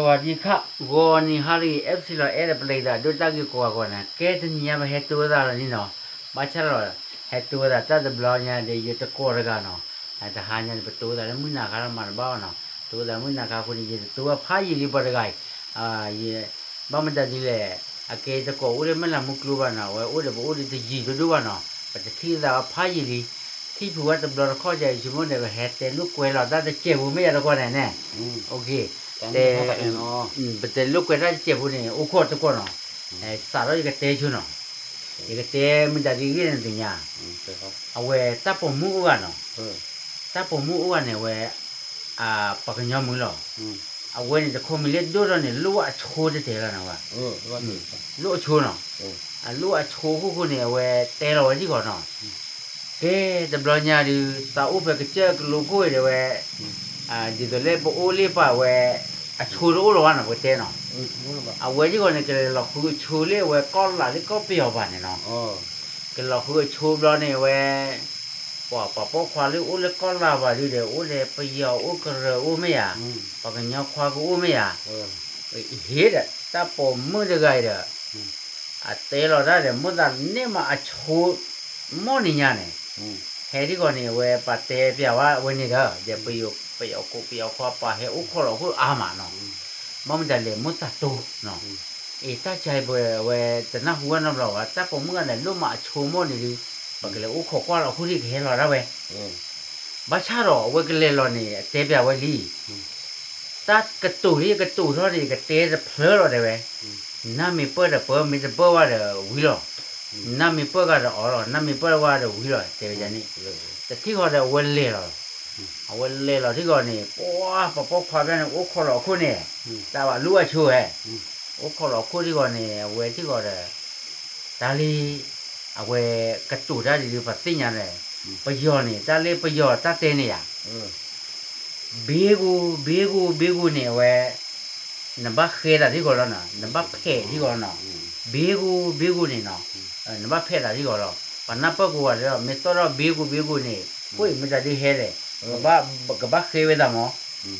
วัสดีครับวันนี้ฮารีเอฟซีเราเอเดเปลดาดูตากิโกะก่อนนะแกจะเนี่ยมาเฮตัวดาร์นี่เนาะมาเช่าเราเฮตัวดาร์แต่บล็อกเนี่ยเดี๋ยวจะโกะกันเนาะแต่หาเนี่ยเป็นตัวดาร์มุ่งหน้าการมันบ้าเนาะตัวดาร์มุ่งหน้าการคนนี้ตัวพายีรีบอร์กายบ้ามันจะดีเลยแกจะโกะอุเรมันละมุกลูบานะอุเรจะยีดูบ้านะแต่ที่ดาร์พายีรีที่ผู้ว่าจะบล็อกข้อใจชิมุนเดี๋ยวเฮแต่ลูกเวลาได้เจ็บไม่อะไรก็ได้แน่โอเคแต่ลูกเวลาเจ็บเนี่ยโอ้โหตะโกนเนาะสารอีกเตะชุนเนาะอีกเตะมันจะดีกันจริงอ่ะเอาไว้ตาปมูกันเนาะตาปมูกันเนี่ยไว้ปากยอมือหรอเอาไว้เนี่ยจะคอมิเล็ดดูแล้วเนี่ยลูกอัดโชว์จะเตะกันนะวะลูกอัดโชว์เนาะลูกอัดโชว์คู่เนี่ยไว้เตะเราไว้ที่ก่อนเนาะเอ๊ะแต่บอลเนี่ยดูตาอุปกรณ์เจ้าลูกคู่เดี๋ยวไว้จิตเล่ปโอเล่ป่าเว้ชูรู้หรอวะนะเว้ยเต้เนาะเอาเว้ยที่ก่อนเนี่ยก็เราคือชูเล่เว้ยก้อนหลังที่ก็เปรี้ยวบ้านเนี่ยเนาะก็เราคือชูเราเนี่ยเว้ยป่าควายเล่โอ้เล่ก้อนหลังบ้านดูเดี๋ยวโอ้เล่เปรี้ยวโอ้กระเรโอ้ไม่อ่ะป่ากันยาควายก็โอ้ไม่อ่ะเฮ็ดอ่ะแต่ผมมือจะไงเด้อเต้เราได้เดี๋ยวมือตาเนี่ยมาชูมอนี่เนี่ยเฮ็ดที่ก่อนเนี่ยเว้ยป่าเต้เปรี้ยวว่าเว้ยนี่ก็เดี๋ยวไปเอากูไปเอาข้อปลาให้อุ้งข้อเราคืออามาเนาะมันจะเลยมุตตะตูเนาะถ้าใจเว้ยจะน่าหัวน้ำเราแต่ผมเมื่อเนี่ยลูกมาชูโมนี่ดิบางทีเลยอุ้งข้อก็เราคือที่เห็นเราแล้วเว้ยบ้าชาเราเว้ยก็เลยเราเนี่ยเตะไปเอาไว้ลีถ้ากระตูเท่านี้กระเตะจะเพลิดเราได้เว้ยน้ามีเปิดมีจะเปิดว่าเดี๋ยววิโรน้ามีเปิดก็เดี๋ยวอ๋อน้ามีเปิดว่าเดี๋ยววิโรเตะไปจานี่แต่ที่เขาเดี๋ยวเว้ยเลยเราเอาไว้เลยเราที่ก่อนนี่ป้าความเป็นโอ้ขอเราคู่เนี่ยแต่ว่ารู้ว่าช่วยโอ้ขอเราคู่ที่ก่อนนี่เว้ยที่ก่อนเลยตาลีเอาไว้กระตุ้นได้ดีปัสสิญาเลยประโยชน์นี่ตาลีประโยชน์ตาเตเนี่ยเบียกูเนี่ยเว้ยนับบักเขตที่ก่อนแล้วนะนับบักเพที่ก่อนเนาะเบียกูนี่เนาะนับบักเพที่ก่อนแล้วปนับปะกูว่าเดี๋ยวไม่ต้องเราเบียกูนี่คุยมันจะดีเฮเลยบ้าเคยเวดามอ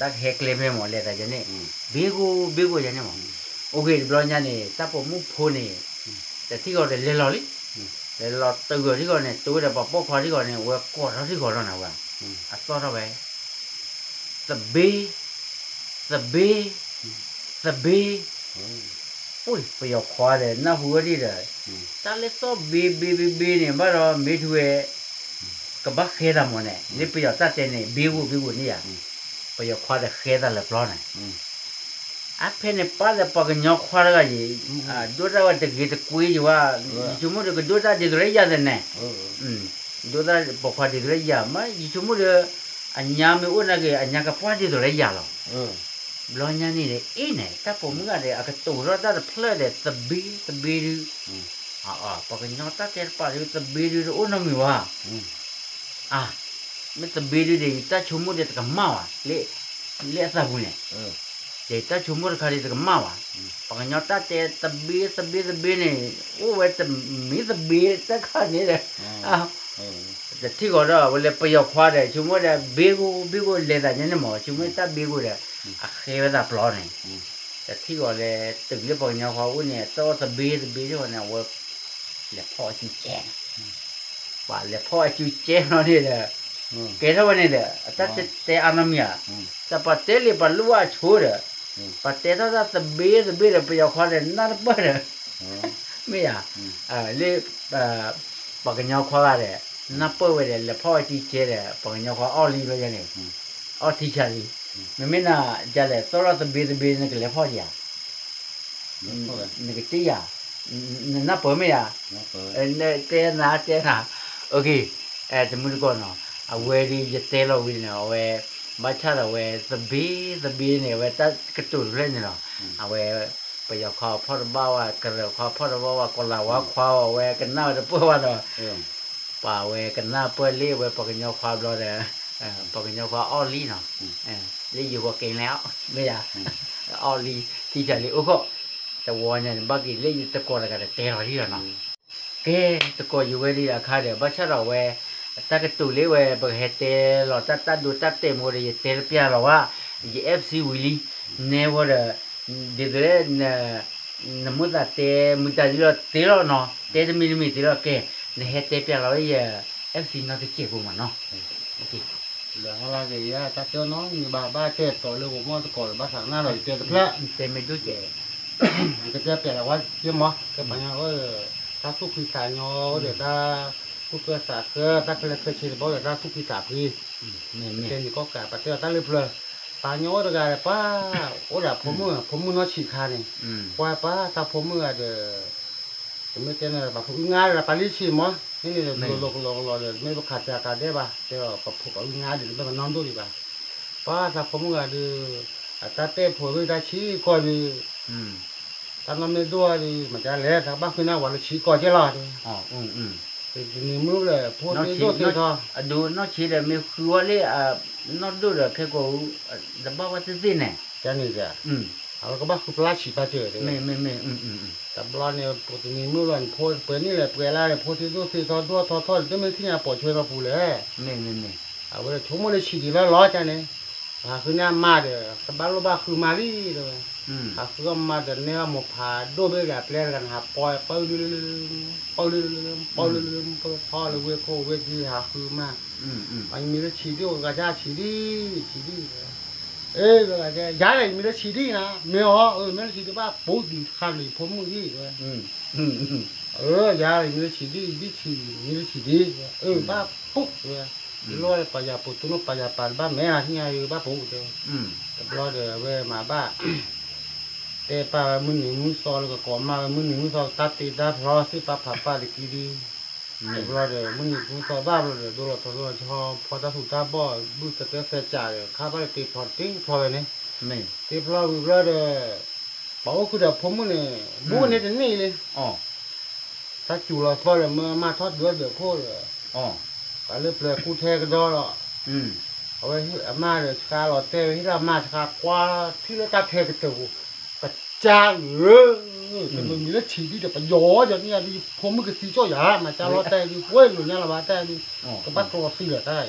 ตักเฮกเลเมมอเลตาจันนี่บิกูจันนี่มอโอเคบลอนจันนี่ตาปมุพูนี่แต่ที่ก่อนเลลอลิเลลอตัวที่ก่อนเนี่ยตัวเด็กป๊อปคอที่ก่อนเนี่ยว่ากอดเขาที่ก่อนแล้วนะว่าต่อเราไปสบีอุ้ยไปยกคอเลยน่าหัวดีเลยตาเล็กโตบีเนี่ยบ้านเราไม่ถูกก็บ้าเขตามอเนี่ยนี่ไปยอดตัดเจนี่บิวนี่อ่ะไปยอดควาเขตอะไรปล้อเนี่ยเพนเนี่ยป้าจะปากยอกควาอะไรกันดูได้ว่าจะกินคุยอยู่ว่าชั่วโมงเดียวก็ดูได้ดีตัวเรียนเนี่ยดูได้ปากควาดีตัวเรียนมาชั่วโมงเดียวอันยาไม่อ้วนอะไรอันยาก็ป้าดีตัวเรียนหรอกบล้อเนี่ยนี่เลยเนี่ยถ้าผมก็เลยอาจจะตัวเราได้เพลย์เลยตบีดูปากยอกตัดเจป้าดูตบีดูโอ้น้ำมีว่าไม่ต้องบีดูดิถ้าชั่วโมงเดียวก็มาว่ะเละซะบุญเนี่ยแต่ถ้าชั่วโมงขาดก็มาว่ะปากยอดตาเตะตบีเนี่ยโอ้เว้ยแต่มีตบีแต่ขาดนี่เลยแต่ที่ก่อนเราเวลาไปยกควาเลยชั่วโมงเดียวบีกูเลยแต่เนี่ยมั้งชั่วโมงตาบีกูเลยเคยว่าปลอดเนี่ยแต่ที่ก่อนเลยตึกเรียบปากยอดควาเนี่ยตัวตบีที่ก่อนเนี่ยว่าเลยพ่อจิ้งแจ้งว่าเลยพ่อจิ้งแจ้งเราเนี่ยเลยเกิดอะไรเนี่ยแต่เตะอันนั้นมีอ่ะแต่พอเตะเลยพอรู้ว่าชัวร์พอเตะถ้าจะเบียดไปเอาควาเลยนั่นเปิดไม่อ่ะเลยปากเงาควาเลยนั่นเปิดไว้เลยพ่อที่เจอเลยปากเงาควาอ้อลีไปยังไงอ้อที่ชาลีไม่น่าจะเลยตัวเราจะเบียดนี่ก็เลยพ่อจีอ่ะนี่ก็จีอ่ะนั่นเปิดไม่อ่ะเนี่ยเตะนะโอเคจะมุ่งก่อนเนาะเอาเวรีจะเตะเราวิ่งเนาะเวบ้าชาเราเวสบีเนี่ยเวตัดกระตุ้นเล่นเนาะเอาเวไปยกคอพ่อบ้าว่ากระเรคอพ่อบ้าว่าคนเราว่าควาเวกันหน้าจะเพื่อว่าเนาะป่าเวกันหน้าเพื่อเลี้ยเวปากเงาความเราเนี่ยปากเงาความอ้อลี่เนาะเลี้ยอยู่ว่าเก่งแล้วไม่อยากอ้อลี่ที่จะเลี้ยโอ้ก็แต่วันเนี่ยบางทีเลี้ยอยู่ตะโกนอะไรกันเตะเราที่เนาะแกตะโกนอยู่เวรีราคาเดี๋ยวบ้าชาเราเวถ้าก็ตัวเลี้ยเว้ยบางเหตุเราตัดดูตัดเต็มหมดเลยเตะเปียเราว่า FC วิลลี่เนี่ยว่า di due ne muda te muda di lo te lo no te mi di lo che ne hete per lo ye FC no te che ma no ok là là cái ta cho nó như ba chết rồi lưu một món cỏ ba tháng nào rồi chết được te me du che cái chết là quá chứ mà cái bạn nhau ta xúc khi xài nhau để ta xúc cơ xả cơ ta cái cơ chỉ bảo là ta xúc khi xả khi cái gì có cả bạn ta lưu rồi ta nhau được cái ba ủa làผมnó chỉ khai này qua ba taผมđể mấy cái này bà phụ ngay là bà lý chi màนี่เราไม่รู้ขาดจากการได้ป่ะแต่ว่าผมเอางานเดี๋ยวมันนอนดูดีป่ะป้าถ้าผมงานดูถ้าเต้ผมได้ชี้ก่อนดีถ้ามันไม่ด้วยมันจะเละถ้าบ้านคือหน้าวันชี้ก่อนจะรอดอ๋อทีนี้มือเลยพูดที่ดูที่เขาดูนอชี้เลยไม่คือว่าเลยนอดูเลยแค่ก็จะบอกว่าจะสิ้นเนี่ยจะนี่จ้ะเราก็บ้าคือปลาฉีดปลาเจอไม่แต่ปลาเนี่ยปกติมือวันพูดเปิดนี่แหละเปิดอะไรพูดที่ดูที่ทอดจะไม่ที่ไหนปล่อยช่วยเราปูเลยไม่เอาไว้ชั่วโมงละฉีดแล้วร้อยจังเนี่ยคือเนี่ยมาเด้อแต่บ้านเราบ้าคือมาลีเลยคือก็มาเดี๋ยวเนี่ยหมกผาโดนด้วยแบบเล่นกันหาปล่อยไปเรื่อยพอเลยเวโคเวทีหาคือมากมันมีแล้วฉีดด้วยกระจายฉีดแล้วก็ย้ายมีแล้วฉีดนะไม่หรอไม่ฉีดบ้าปุ๊บขาดเลยผมมือที่ย้ายมีแล้วฉีดมีแล้วฉีดบ้าปุ๊บเลยรอยปลาปุ๊บตัวนู้นปลาปานบ้าแม่ที่ไงบ้าปุ๊บเลยแต่รอยเดี๋ยวเว้มาบ้าแต่ปลามือหนึ่งมือซอแล้วก็ก่อนมามือหนึ่งมือซอตัดตีได้เพราะสิปลาผ่าดีกี่ดีแต่รอยเดี๋ยวมือหนึ่งมือซอบ้าเลยดูเราชอบพอตัดสุดท้ายบ่บูสเตอร์เสียใจข้าไปตีพอติ้งพอเลยเนี่ยตีพอเราเดี๋ยวบอกว่าคือเดี๋ยวผมมือเนี่ยบูเนี่ยจะนี่เลยถ้าจู่เราพอเลยเมื่อมาทอดเดี๋ยวโคตรไปเรื่อยๆกูเทกันดอละเอาไว้มาเดี๋ยวชาหล่อเต้ที่เรามาชากว่าที่เราตัดเทกันตัวกระจายแต่มึงมีแล้วฉีดที่จะไปย้ออย่างนี้ดิผมมันก็สีจ่อยามาจะหล่อเต้ดิเว้ยหลุดเนี่ยเราบ้าเต้ดิก็บ้ากรอสีเหลือได้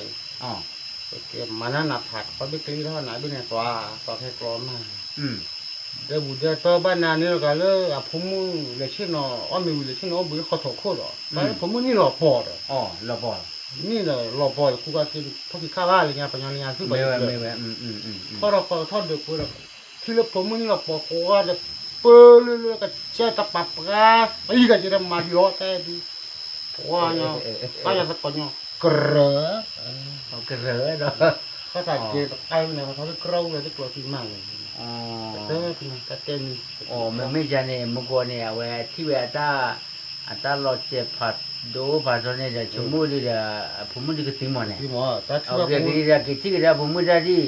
โอเคมานั่นหนักผัดเขาไปกรีดเท่าไหนด้วยเนี่ยตัวแค่กรอมาเดี๋ยวบุเดี๋ยวตัวบ้านนานี่เราก็เลยผมมึงเลยเช่นเนาะอ้อมมีเลยเช่นเนาะบุเขาถกโคตรแต่ผมมึงนี่หล่อปอดหล่อปอดนี่แหละหล่อปอดกูก็กินพวกที่ข้าวอะไรเงี้ยปัญญาเนี่ยคือแบบพอเราทอดเดือดกูเราที่เราผมมึงนี่หล่อปอดกูก็จะเปิดเรื่อยๆก็เช็ดตะปับกาไปก็จะมาดีอ่ะแต่ดีว่าเนี่ยก็จะสักคนเนี่ยกระเนาะเขาใส่เกลือไอ้เนี่ยเขาจะกรองเลยจะกรองที่มากเลยแต่เต็มมันไม่ใช่เนี่ยมุกเนี่ยเว้ยที่เว้ยตาเราเจ็บผัดดูผัดตอนนี้จะชั่วโมงนี้จะผมไม่ได้ก็ทิ้งหมดเนี่ยเอาเรื่องนี้จะกิจที่จะผมไม่ได้ดิ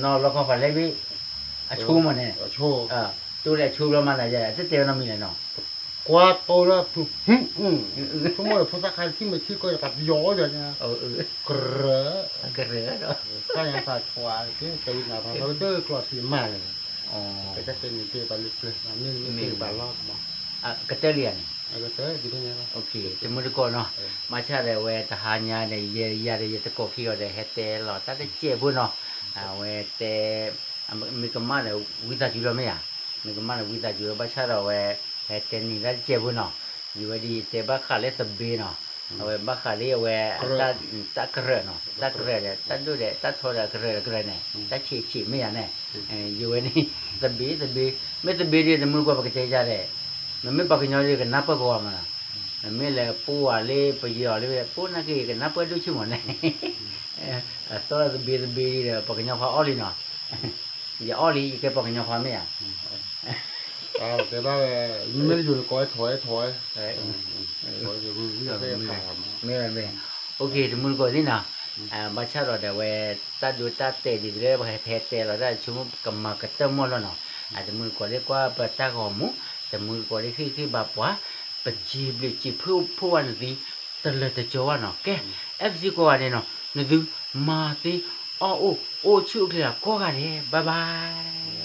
นอนแล้วก็ฝันเลยพี่ชูมันเนี่ยตัวเล็กชูแล้วมันอะไรจะเตี้ยน้ำมีเลยเนาะกว่าโตแล้วชั่วโมงพุทธคาที่มันที่ก็จะตัดย้ออย่างเงี้ยกระเนาะก็ยังตัดขวาที่ตีหน้าเขาเด้อกรอสีมากเลยก็จะเป็นเตี้ยบาลึกเลยมีบาลอดมั้งกระเตเลียนก็เต้ดีเป็นยังไงโอเคแต่มือก่อนเนาะมาชาเลยเวทหารยาในเยียตะโกขี้ก็ได้เฮเตหล่อตัดได้เจ็บบุญเนาะเวทมีกมาเลยวิตาจุลไม่อ่ะมีกมาเลยวิตาจุลบ้าชาเราเวเฮเตนี่ได้เจ็บบุญเนาะอยู่ว่าดีแต่บ้าขาเล็ตบีเนาะเวบ้าขาเลี้ยเวตัดกระเนาะตัดกระเนี่ยตัดดูเด็ตัดโทษกระเนี่ยตัดฉีไม่อ่ะเนี่ยอยู่ว่านี่ตบีไม่ตบีดีแต่มือก็ปากเจจาเลยมันไม่ปากเงาเลยกันนับปากกว่ามันไม่เลยปูอะไรไปเยอะเลยปูนักเก็นนับปากดูชิมอนเลยตัวตบีเลยปากเงาพออ้อลีเนาะอย่าอ้อลีแกปากเงาพอไม่อ่ะแต่ว่าไม่ได้อยู่ในก้อยถอยอยู่ที่จะไม่โอเคถึงมือก่อนนี่นะมาชาเราเดี๋ยวตัดดูตัดเตะดีเลยไปแพ้เตะเราได้ชั่วโมงกำมากระเติมหมดแล้วเนาะอาจจะมือก่อนเรียกว่าเปิดตาหอมแต่มือก่อนได้คือแบบว่าเป็นจีบผู้วันนี้ตลอดจะจวนเนาะแกFC ก็ว่าเนี่ยเนาะนี่ดูมาที่โอ้ชื่อเลยก็กันเลยบ๊ายบาย